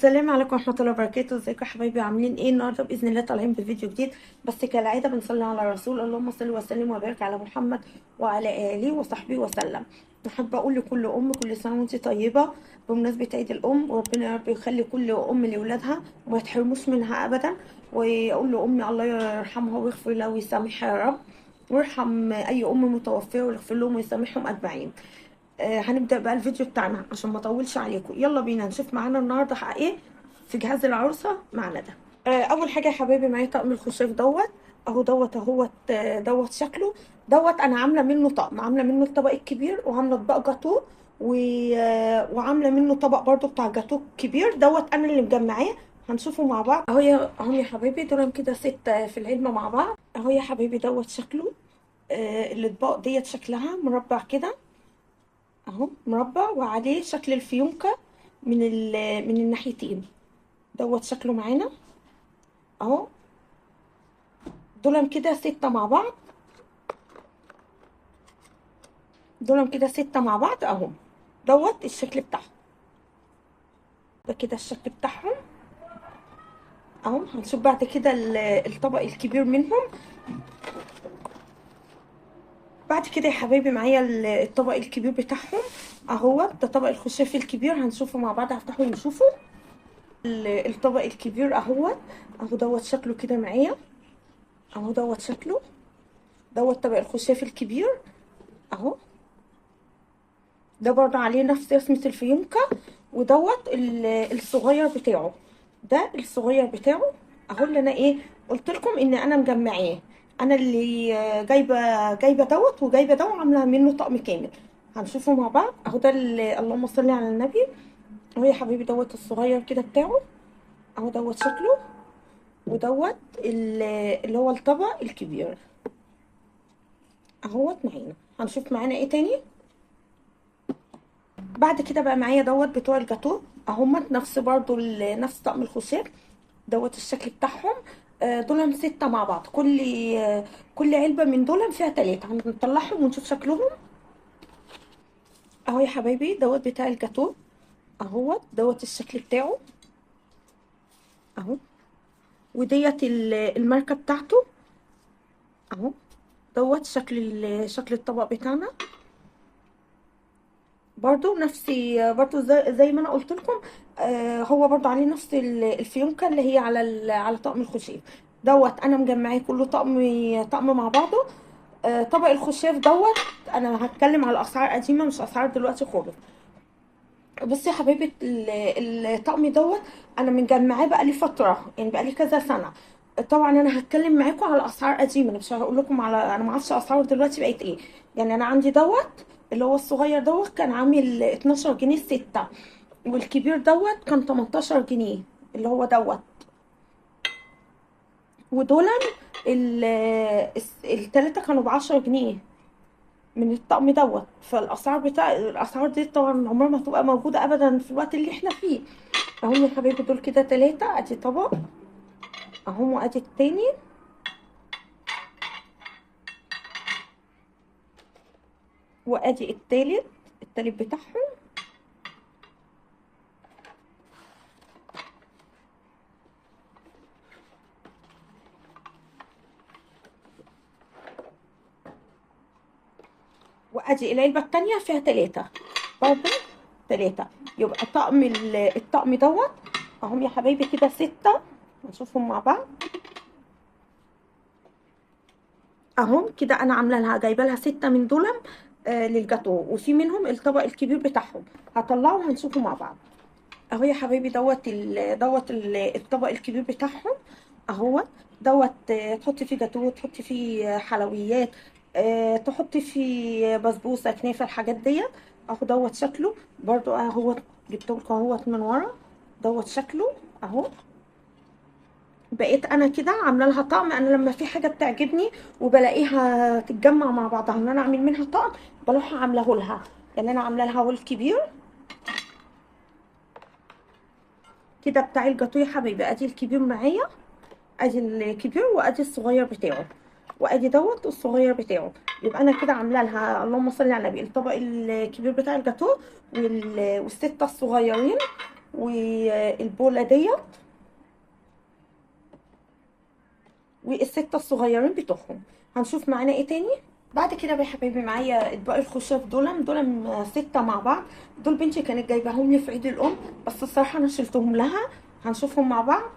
السلام عليكم ورحمة الله وبركاته. ازيكم يا حبايبي؟ عاملين ايه؟ النهارده بإذن الله طالعين بفيديو جديد، بس كالعادة بنصلي على الرسول. اللهم صل وسلم وبارك على محمد وعلى آله وصحبه وسلم. بحب أقول لكل أم كل سنة وانت طيبة بمناسبة عيد الأم، وربنا يا رب يخلي كل أم لأولادها وما يتحرموش منها أبدا. وأقول لأمي الله يرحمها ويغفر لها ويسامحها يا رب، ويرحم أي أم متوفية ويغفر لهم ويسامحهم أجمعين. هنبدأ بقى الفيديو بتاعنا عشان ما اطولش عليكم. يلا بينا نشوف معانا النهارده ايه في جهاز العروسه معانا ده. اول حاجه يا حبايبي معايا طقم الخشاف دوت اهوت. دوت شكله. دوت انا عامله منه طقم، عامله منه الطبق الكبير، وعامله اطباق جاتوه وعامله منه طبق برضو بتاع جاتوه كبير. دوت انا اللي مجمعاه، هنشوفه مع بعض. اهو يا حبايبي دول كده 6 في العلبه مع بعض. اهو يا حبايبي دوت شكله. الاطباق ديت شكلها مربع كده، اهو مربع وعليه شكل الفيونكة من الناحيتين. دوت شكله معانا اهو. دول كده 6 مع بعض، دول كده 6 مع بعض اهو. دوت الشكل بتاعهم، ده كده الشكل بتاعهم اهو. هنشوف بعد كده الطبق الكبير منهم. بعد كده يا حبايبي معايا الطبق الكبير بتاعهم اهو. ده طبق الخشاف الكبير، هنشوفه مع بعض. هفتحه ونشوفه. الطبق الكبير اهو. اهو دوت شكله كده معايا اهو. دوت شكله. دوت طبق الخشاف الكبير اهو. ده برضه عليه نفس رسمة الفيونكة. ودوت الصغير بتاعه، ده الصغير بتاعه اهو. اللي انا قلت لكم ان انا مجمعاه، انا اللي جايبه دوت وجايبه ده وعامله منه طقم كامل. هنشوفه مع بعض اهو. ده اللهم صل على النبي اهو يا حبيبي. دوت الصغير كده بتاعه اهو. دوت شكله. ودوت اللي هو الطبق الكبير اهوت معانا. هنشوف معانا ايه تاني. بعد كده بقى معايا دوت بتوع الجاتو اهمت، نفس برضو نفس طقم الخشاف. دوت الشكل بتاعهم. دول 6 مع بعض. كل علبة من دول فيها 3. هنطلعهم ونشوف شكلهم اهو يا حبايبي. دوت بتاع الجاتو اهوت. دوت الشكل بتاعه اهو. وديت الماركة بتاعته اهو. دوت شكل الطبق بتاعنا برضو نفسي، برضو زي ما انا قلت لكم. هو برضو عليه نفس الفيونكة اللي هي على طقم الخشاف. دوت انا مجمعاه كله طقم مع بعضه. طبق الخشاف دوت انا هتكلم على اسعار قديمه مش اسعار دلوقتي خالص. بصي يا حبايبي، الطقم دوت انا مجمعاه بقالي فتره، يعني بقالي كذا سنه. طبعا انا هتكلم معاكم على اسعار قديمه، انا مش هقول لكم على، انا ما اعرفش اسعار دلوقتي بقت ايه. يعني انا عندي دوت اللي هو الصغير دوت كان عامل 12 جنيه 6، والكبير دوت كان 18 جنيه اللي هو دوت. ودول التلاتة كانوا ب10 جنيه من الطقم دوت. الاسعار دي طبعا عمرها ما هتبقى موجوده ابدا في الوقت اللي احنا فيه. اهم يا حبايبي دول كده 3. ادي طبق اهم، وادي التاني، وادي التالت بتاعهم. وادي العلبه التانيه فيها 3 برضه. 3 يبقى الطقم دوت اهم يا حبايبي كده 6. نشوفهم مع بعض اهم كده. انا عامله لها جايبه لها 6 من دول للجاتو، وفي منهم الطبق الكبير بتاعهم. هطلعه وهنشوفه مع بعض اهو يا حبايبي. الطبق الكبير بتاعهم اهو. دوت تحطي فيه جاتوه، تحطي فيه حلويات، تحطي فيه بسبوسه كنافه الحاجات ديت اهو. دوت شكله برضو اهو. جبتهولكوا اهوت من ورا. دوت شكله اهو. بقيت انا كده عامله لها طقم. انا لما في حاجه بتعجبني وبلاقيها تتجمع مع بعضها ان انا اعمل منها طقم، بروح عاملاه لها. يعني انا عامله لها هو الكبير كده بتاع الجاتوه يا حبيبي. ادي الكبير معايا، ادي الكبير وادي الصغير بتاعه، وادي دوت الصغير بتاعه. يبقى انا كده عامله لها اللهم صل على النبي الطبق الكبير بتاع الجاتوه والستة الصغيرين والبوله ديت والستة الصغيرين بتوعهم. هنشوف معانا ايه تاني. بعد كده بقى يا حبايبي معايا اطباق الخشاف دول 6 مع بعض. دول بنتي كانت جايباهم لي في عيد الام، بس الصراحه انا شلتهم لها. هنشوفهم مع بعض.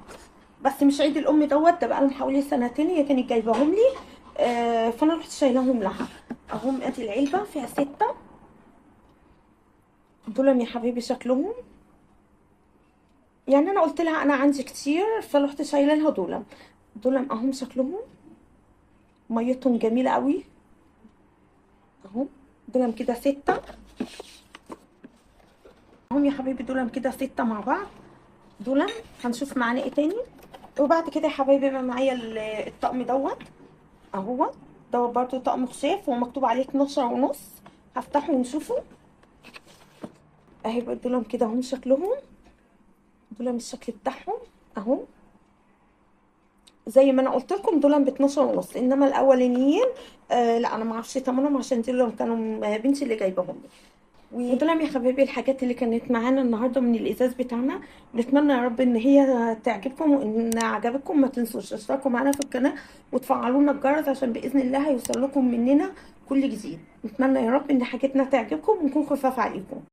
بس مش عيد الام دوت، ده بقالهم حوالي سنتين هي كانت جايباهم لي. فانا رحت شايلاهم لها. اهم ادي العلبه فيها 6. دول يا حبايبي شكلهم، يعني انا قلت لها انا عندي كتير فرحت شايله لها دول اهم شكلهم. ميتهم جميله قوي اهو. دول كده 6 اهم يا حبايبي. دول كده 6 مع بعض. دول هنشوف معانا ايه تاني. وبعد كده يا حبايبي بقى معايا الطقم دوت اهو. دوت برضو طقم خشاف ومكتوب عليه 12 ونص. هفتحه ونشوفه اهي. دول كده هم شكلهم. دول الشكل بتاعهم اهو. زي ما انا قلت لكم دول ب 12 ونص، انما الاولانيين لا انا ما اعرفش ثمنهم عشان دول كانوا بنتي اللي جايباهم لي. ودول يا حبايبي الحاجات اللي كانت معانا النهارده من الازاز بتاعنا. نتمنى يا رب ان هي تعجبكم، وان عجبتكم ما تنسوش تشتركوا معانا في القناه وتفعلوا لنا الجرس عشان باذن الله هيوصل لكم مننا كل جديد. نتمنى يا رب ان حاجتنا تعجبكم ونكون خفاف عليكم.